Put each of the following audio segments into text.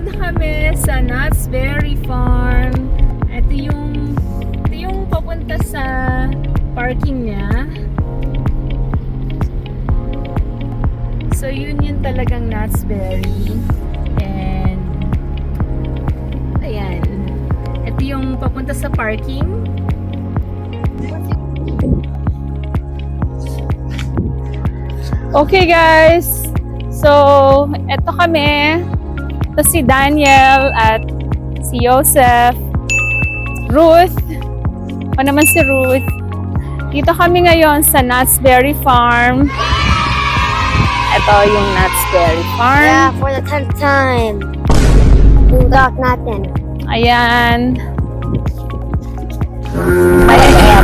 Papunta kami sa Knott's Berry Farm. Ito yung papunta sa parking niya. So yun talagang Knott's Berry. And ayan. Ito yung papunta sa parking. Okay guys. So, eto kami. Ito si Daniel at si Joseph. Ruth. O naman si Ruth. Dito kami ngayon sa Knott's Berry Farm. Ito yung Knott's Berry Farm. Yeah, for the 10th time. Budak natin. Ayan. Ayan.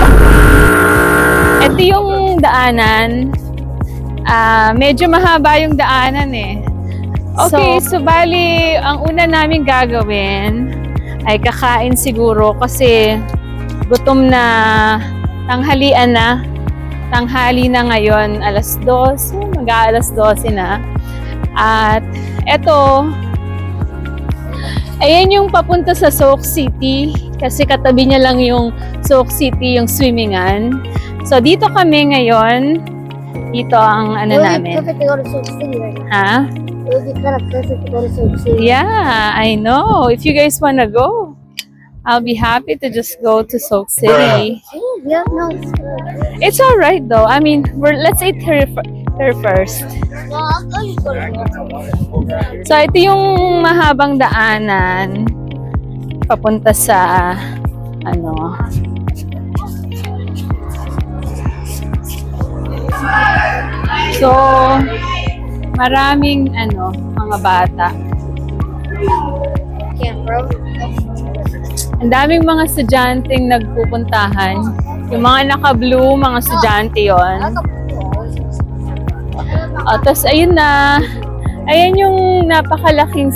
Ito yung daanan. Medyo mahaba yung daanan eh. Okay, so bali, ang una namin gagawin ay kakain siguro kasi gutom na, tanghalian na. Tanghali na ngayon, alas 12, mag-aalas 12 na. At eto, ayan yung papunta sa Soak City kasi katabi niya lang yung Soak City, yung swimmingan. So dito kami ngayon. Dito ang ano namin. It would be perfect to go to Soak City right now. Ha? It would be kind of perfect to go to Soak City. Yeah, I know. If you guys wanna go, I'll be happy to just go to Soak City. Yeah, no. It's alright though. I mean, let's eat here first. No, I'll just go to So ito yung mahabang daanan papunta sa ano. So maraming ano, mga bata. camp, bro. Ang daming mga estudyanteng nagpupuntahan. Yung mga naka-blue, mga estudyante yon. Tapos ayun na. Ayan yung napakalaking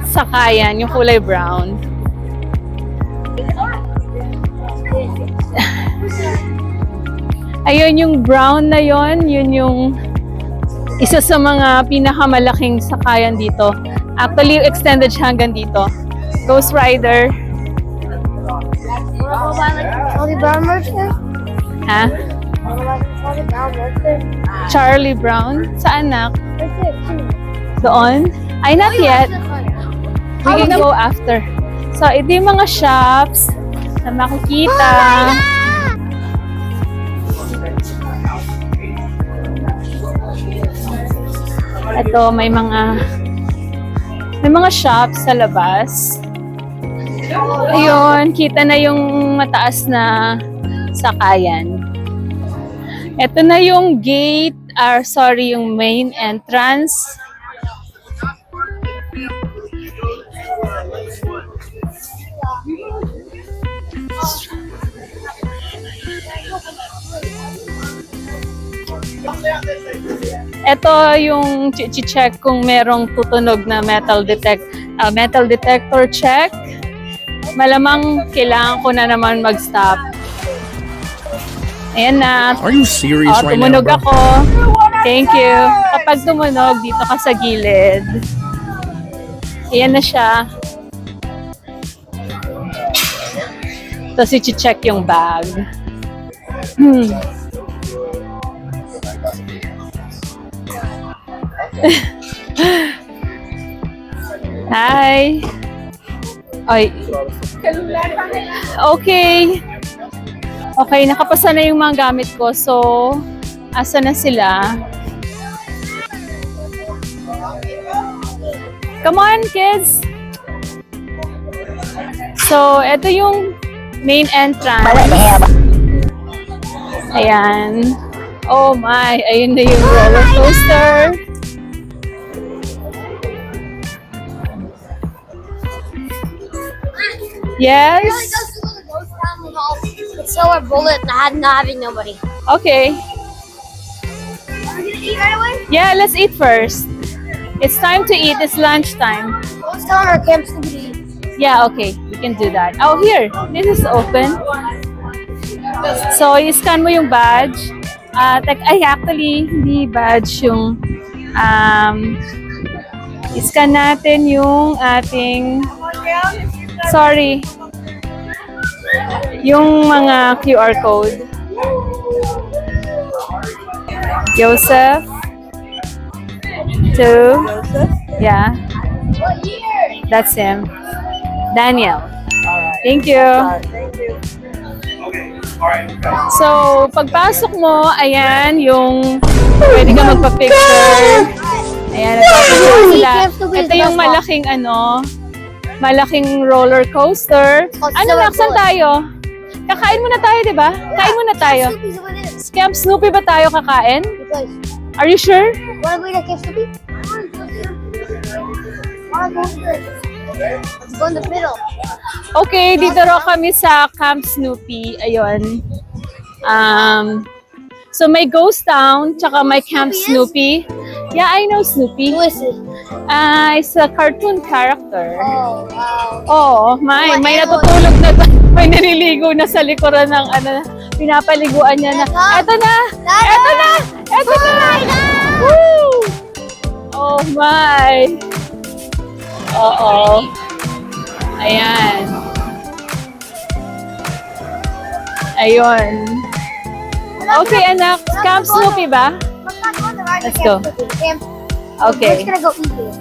sakayan, yung kulay brown. Ayun yung brown na yon, yun yung isa sa mga pinakamalaking sakayan dito. Actually, extended siya hanggang dito. Ghost Rider. Charlie Brown merchant? Ha? Charlie Brown merchant? Charlie Brown? Saan anak? Right there, too. Doon? Ay, not yet. We can go after. So, ito yung mga shops na makikita. Ito, may mga shops sa labas. Ayun, kita na yung mataas na sakayan. Ito na yung gate, yung main entrance. Ito yung check kung merong tutunog na metal detector check. Malamang kailangan ko na naman mag-stop. Ayan na. Are you serious right now, Tumunog bro? ako. Thank you. Kapag tumunog, dito ka sa gilid. Ayan na siya. Tapos i-check yung bag. Hi. Ay. Okay. Okay, nakapasa na yung mga gamit ko. So, asa na sila? Come on, kids! So, ito yung main entrance. Ayan. Oh my, ayun na yung roller coaster. Yes? It's so a bullet not having nobody. Okay. Are you gonna eat right away? Yeah, let's eat first. It's time to eat. It's lunchtime. Let's tell our camp to eat. Yeah, okay. We can do that. Oh, here. This is open. So, i-scan mo yung badge. Actually, hindi badge yung Iscan natin yung ating, sorry, yung mga QR code. Joseph. 2. Yeah. That's him. Daniel. Thank you. So, pagpasok mo, ayan, yung pwede ka magpa-picture. Ayan, nagpa-picture sila. Ito yung malaking malaking roller coaster. Ano na, saan tayo? Kakain muna tayo, di ba? Kain muna tayo. Camp Snoopy ba tayo kakain? Are you sure? Wanna go to Camp Snoopy? Let's go in the middle. Okay, dito raw kami sa Camp Snoopy. Ayun. So may Ghost Town, tsaka may Camp Snoopy. Yeah, I know Snoopy. Who is it? It's a cartoon character. Oh, wow. Oo, may natutulog na, may naliligo na sa likuran ng pinapaliguan niya na. Eto na! Eto na! Eto na! Woo! Oh my! Oo. Ayan. Ayun. Okay, anak. Camp Snoopy ba? Let's go. Okay. We're just gonna go eat it.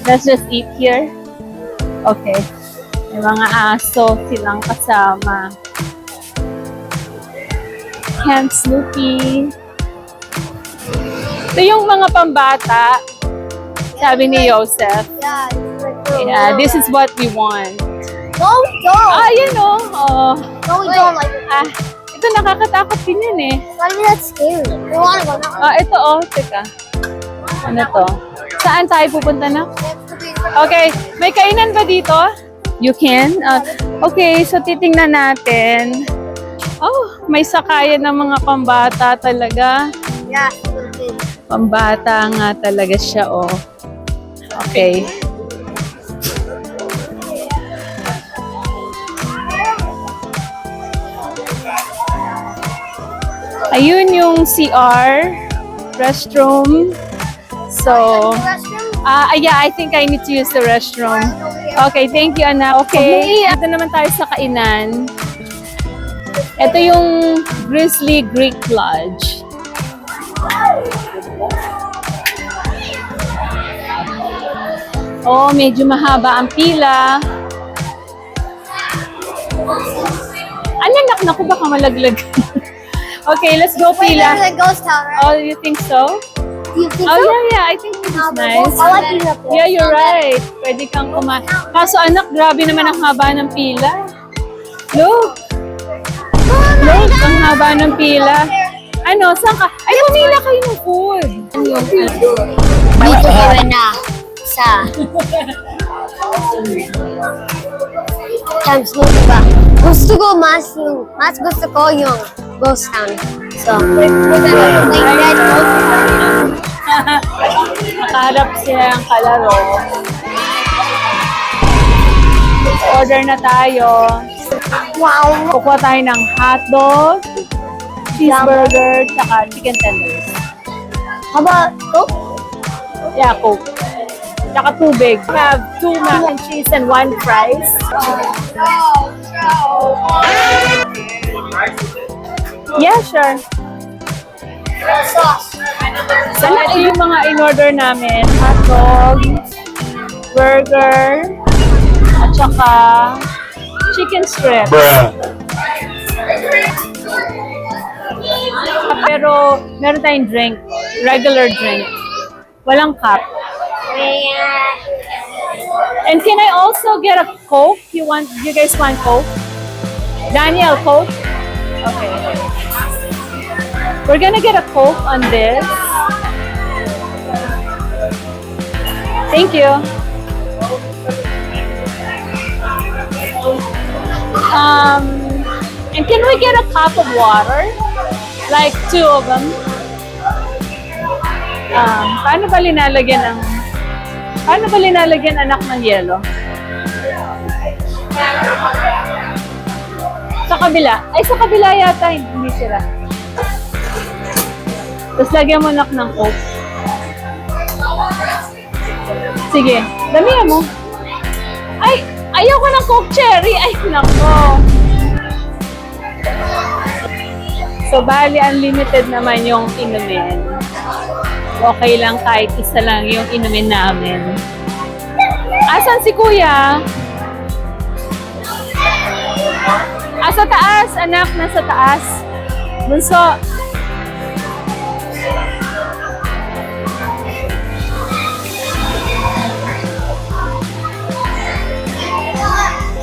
Let's just eat here. Okay. May mga aso silang kasama. Camp Snoopy. Ito yung mga pambata. Sabi ni Joseph. Yeah, this is what we want. No, we don't. Yun o. Oh. No, we don't like it. Ito nakakatakot din yun eh. Why is that scary? We wanna go now. Ito teka. Ano to? Saan tayo pupunta na? Okay, may kainan ba dito? You can? Okay, so titingnan natin. Oh, may sakayan ng mga pambata talaga. Yeah. Pambata nga talaga siya, oh. Okay. Ayun yung CR, restroom. So, yeah, I think I need to use the restroom. Okay, thank you, anak. Okay, ito naman tayo sa kainan. Ito yung Grizzly Greek Lodge. Oh, medyo mahaba ang pila. Anak, naku, baka malaglag. Okay, let's go Wait, pila. there's a ghost town, right? Oh, you think so? Do you think Oh, so? yeah, I think this is No, nice. I like eating up there. Yeah, you're right. Pwede kang kumain. Kaso anak, grabe naman ang haba ng pila. Look! Look, ang haba ng pila. Ano, saan ka? Ay, pumila kayo ng food. Dito kami na sa Camp Snoopy ba? Gusto ko mas gusto ko yung ghost town. So, we're gonna play that ghost town. Nakaharap silang kalaro. Order na tayo. Wow! Kukuha tayo ng hotdog, cheeseburger, tsaka chicken tenders. How about Coke? Yeah, Coke. Tsaka tubig. We have 2 mac and cheese and 1 fries. Yeah, sure. Sauce. So, ito yung mga in-order namin. Hotdog, burger, at saka chicken strip. Pero meron tayong drink. Regular drink. Walang cup. And can I also get a Coke? You guys want Coke? Daniel, Coke? Okay. We're gonna get a Coke on this. Thank you. And can we get a cup of water? Like 2 of them? Paano ba linalagyan anak ng yelo? Sa kabila. Ay, sa kabila yata, hindi sila. Tapos lagyan mo anak ng Coke. Sige, damihan mo. Ay, ayaw ko ng Coke Cherry. Ay, nako. So, bali, unlimited naman yung inumin. Okay lang kahit isa lang yung inumin namin. Asan si Kuya? Sa taas, anak. Nasa taas. Bunso.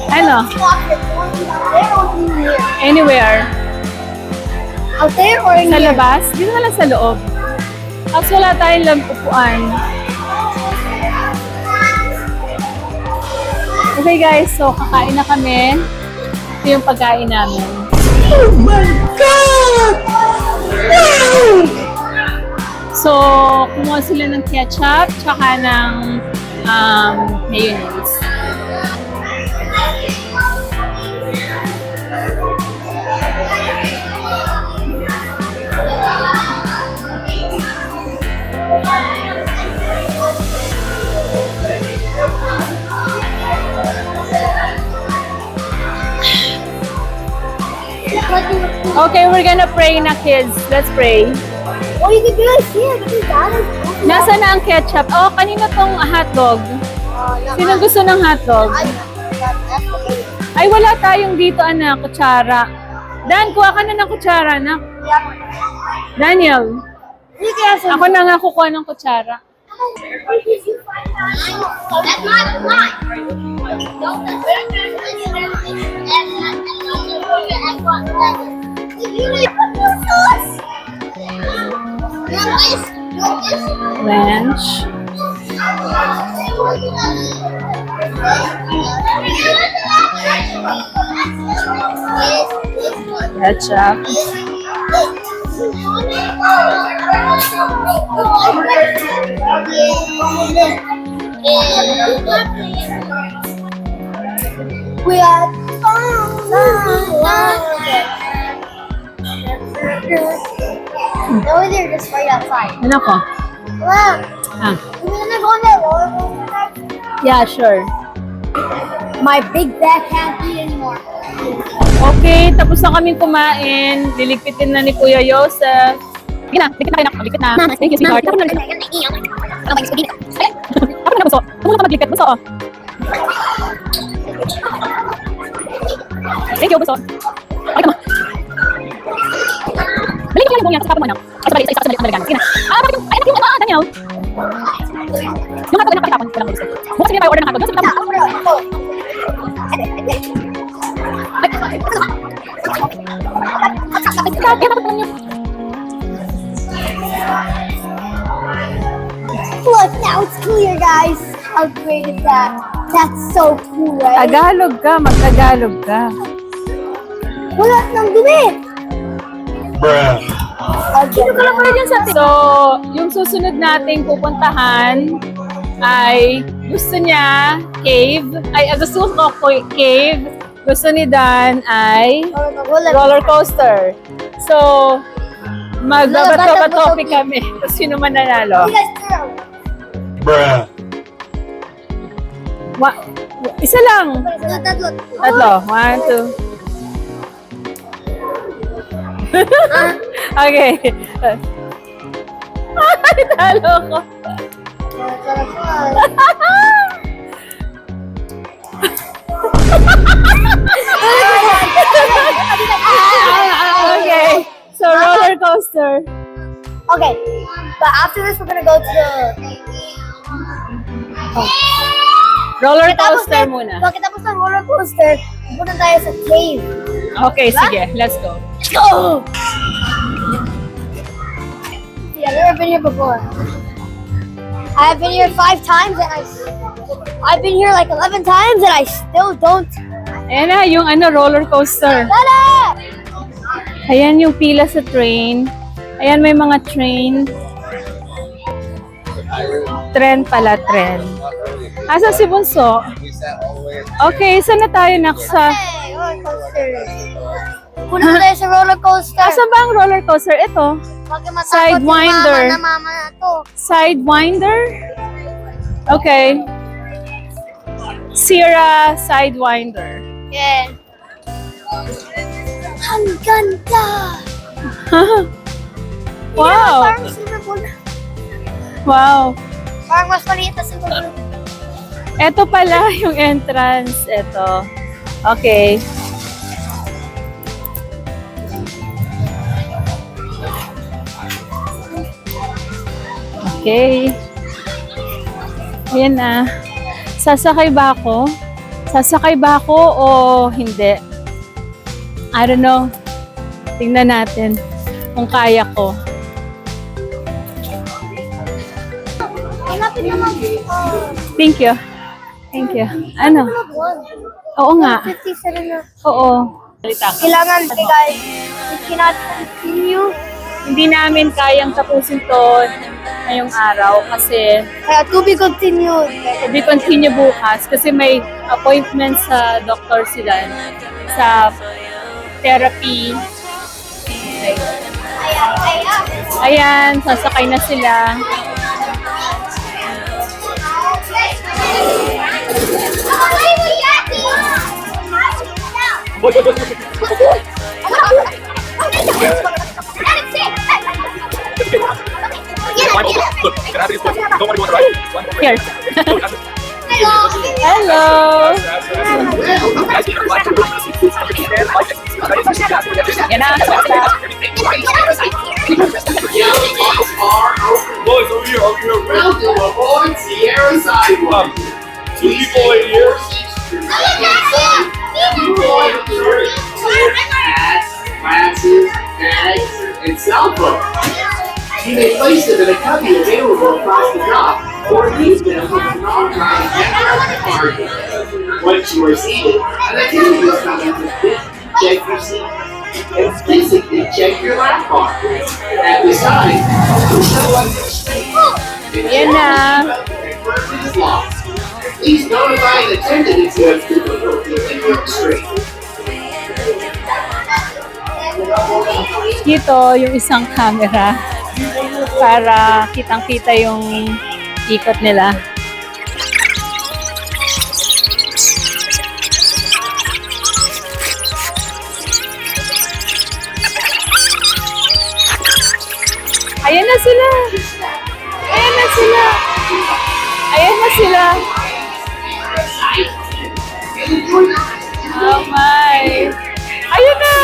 Ano? Anywhere. Out there or in Sa here? labas? Dito na lang sa loob. Tapos wala tayong upuan. Okay guys, so kakain na kami. Ito yung pagkain namin. Oh my God! So, kumuha sila ng ketchup, tsaka ng mayonnaise. Okay, we're gonna pray na kids. Let's pray. Oh, you can do it here because that is. Nasaan na ang ketchup? Oh, kanina tong hotdog. Sino gusto ng hotdog? Ay, wala tayong dito, anak, kutsara. Dan, kuha ka na ng kutsara, anak. Daniel, You can have some. ako na nga kukuha ng kutsara. That's not mine. You need sauce. You want this? You want this? Ranch. Ketchup. We are No, they're just right outside. Ano ko? Wow. Ah, You wanna go on that roller coaster? yeah, sure. My big back can't eat anymore. Okay, tapos na kaming kumain. Liligpitin na ni Kuya Joseph. Sige na, ligpit na kayo na. Ligpit na. Thank you, sweetheart. Ako na ligpit. Ay! Ako na bunso. Tumulong ka magligpit. Bunso, oh. Thank you, bunso. Ay, tama. Balik mo yung buong yan. Tapos mo, anak. Ay, sabali, isa-isa sa maligana. Sige na. Bakit yung... Ay, anak yung... Daniel. Yung hotdog, anak, pakitapon. Walang gusto. Bukas sige tayo order ng hotdog. Sige, tapos. Look, now it's clear, guys. How great is that? That's so cool, right? Tagalog ka, mag-Tagalog ka. Wala nang dumi. Bruh. Sino ka lang pala dyan sa So, yung susunod nating pupuntahan ay gusto niya cave. Ay, gusto ko cave. Gusto ni Dan ay roller coaster. So, magbabato-batopi kami. Kung sino man nanalo. You guys throw. Bruh. Isa lang. Tatlo. Tatlo. 1, 2. Okay. Ay, talo ko. Okay. So, roller coaster. Okay, but after this, we're gonna go to Roller coaster muna. Pagkatapos ng roller coaster, pupunta tayo sa cave. Okay, sige. Let's go. Let's go! Yeah, I've never been here before. I've been here 5 times and I've been here like 11 times and I still don't. Ayan na, yung roller coaster. Dada! Ayan yung pila sa train. Ayan, may mga train. Tren pala, tren. Asa si Bunso? Okay, saan na tayo naksa? Hey, roller coaster. Punta tayo sa roller coaster. Asan ba ang roller coaster? Ito. Bakit matakot Sidewinder. yung mama na mama na to? Sidewinder? Okay. Sierra Sidewinder. Yeah. Ang ganda! Wow! Parang silver bull. Wow! Parang mas maliit na silver bull. Ito pala yung entrance. Ito. Okay. Okay. Ayan na. Sasakay ba ako? Sasakay ba ako o hindi? I don't know. Tingnan natin kung kaya ko. Hanapin naman. Thank you. Thank you. Ano? Oo nga. 57 na. Oo. Kailangan, guys, we cannot continue. Hindi namin kayang tapusin to ngayong araw kasi Kaya to be continued. we continue bukas kasi may appointment sa doctor sila sa therapy. Ayan, sasakay na sila. Here. Hello. Yan na. Boys, over here, over here. Welcome aboard Sierra Sidewalk. Two people in here. Hats, glasses, bags, and cell phones. You may place them in a cubby available across the dock or leave them with an online card. Once you are seated, an attendant will come in to fit, check your seat, and physically check your lap bar. At this time, show us your seat. Yan na. Please notify an attendant if you have difficulty in your screen. Dito yung isang camera para kitang-kita yung ikot nila. Ayan na sila! Ayan na sila! Ayan na sila! Oh my! Ayun na!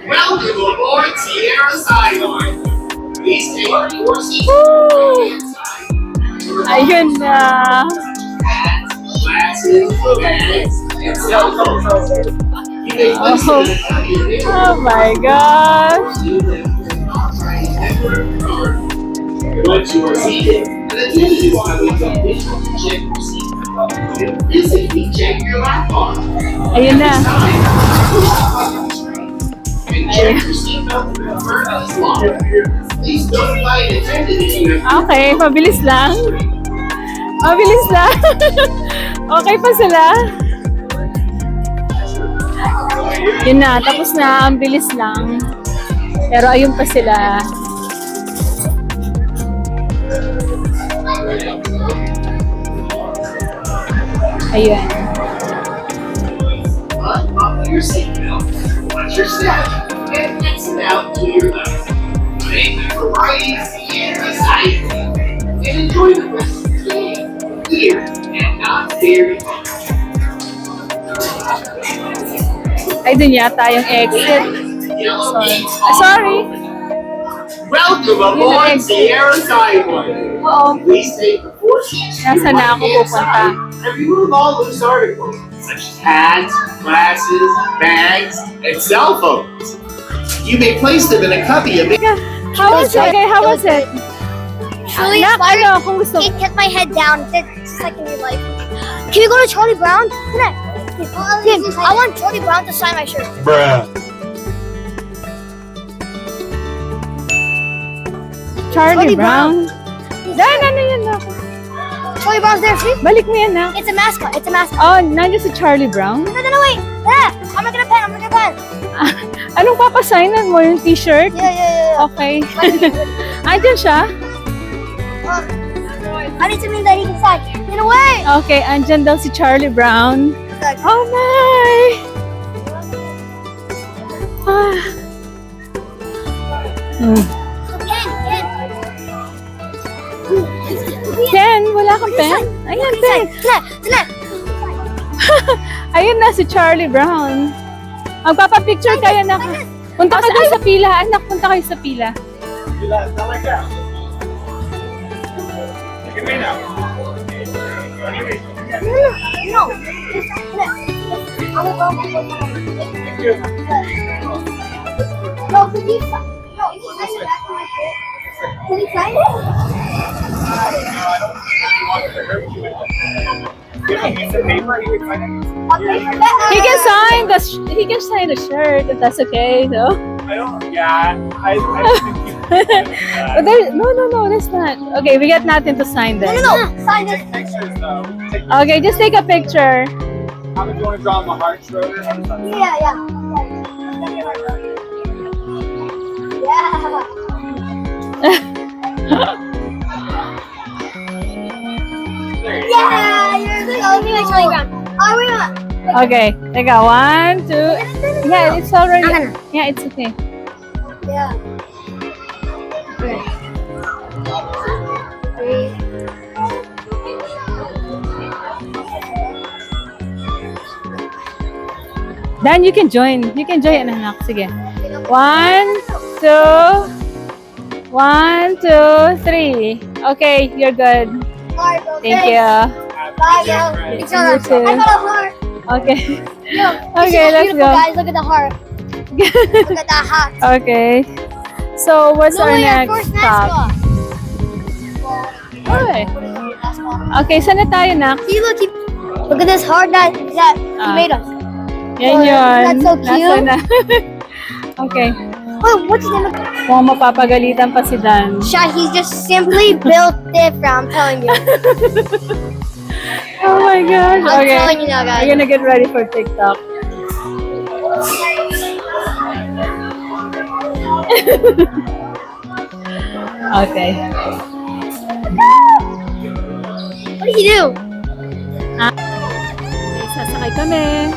Welcome aboard Sierra Sidewalk. Please take your seats. Woo! Ayun na! Hats, glasses, bags, and cell phones. You may place them in a cubby available. Oh my gosh! Once you are seated, an attendant is coming to visually check your seat. And physically check your lap bar. Ayun na! And check your seatbelt to confirm that it's locked. Please notify an attendant if you have Okay, mabilis lang. Mabilis lang. Okay pa sila. Yun na, tapos na. Ang bilis lang. Pero ayun pa sila. Ayun. unbuckle your seatbelt, watch your step, and exit out to your left. Make the variety Sierra Sidewalk and enjoy the rest of the day here and not very far. Ay, dun yata yung exit. Yellow Sorry. gates are Sorry. open. Welcome aboard Sierra Sidewalk. Oo. Please take the 4 seats to Nasaan your na ako right-hand pupunta? side and remove all loose articles such as hats, glasses, bags, and cell phones. You may place them in a cubby of How was it? Okay, how was it? Really Nak, inspired. ano, kung gusto It kept my head down. It's like in real life. Can you go to Charlie Brown? Can I? Tim, I want Charlie Brown to sign my shirt. Bruh. Charlie Charlie Brown. Dan, ano yan na? Charlie Brown's there too. Balik mo yan na. It's a mascot. It's a mascot. Oh, nandiyan si Charlie Brown? No, wait. Yeah, I'm not gonna pen. I'm not gonna pen. Anong papasignan mo? Yung t-shirt? Yeah. Okay. Andyan siya? I need something that he can sign. Get away! Okay, andyan daw si Charlie Brown. Oh my! Ah. Pen, wala kang pen? Ayan, pen. Ayun na si Charlie Brown. Magpapapicture kayo na. Punta ka doon sa pila. Anak, punta kayo sa pila. Not like that. Look at me now. No. No, could you sign it back to my kid? Can you sign it? Piece of paper, you would find it. He can sign the shirt if that's okay. No. I don't. Yeah, I think you. But no, that's not. Okay, we got nothing to sign then. No. Sign it. Take pictures though. Take, Okay, just take a picture. how many do you want to draw on the heart, Schroeder? Yeah. Yeah, you're the only one Charlie Brown. Oh, wait a minute. Okay, teka, 1, 2. Yeah, it's already. Yeah, it's okay. Yeah. Dan, you can join. You can join, anak. Sige. 1, 2. 1, 2, 3. Okay, you're good. Thank you. Bye, yo. It's all right. You too. I got a heart. Okay. Yo, Okay, let's beautiful, go. guys. Look at the heart. Look at that heart. Okay. So, what's our Louis, our next first stop? mascot. Alright. Okay, saan na tayo, nak? See, look at this heart that he made us. Yan Oh, yun. that's so cute. Nasa na. Okay. Oh, what's his name? Mukhang mapapagalitan pa si Dan. Shy, he's just simply built different. I'm telling you. Oh my gosh. I'm Okay. telling you now, guys. We're gonna get ready for TikTok. Okay. What do you do? Okay, sasakay kami.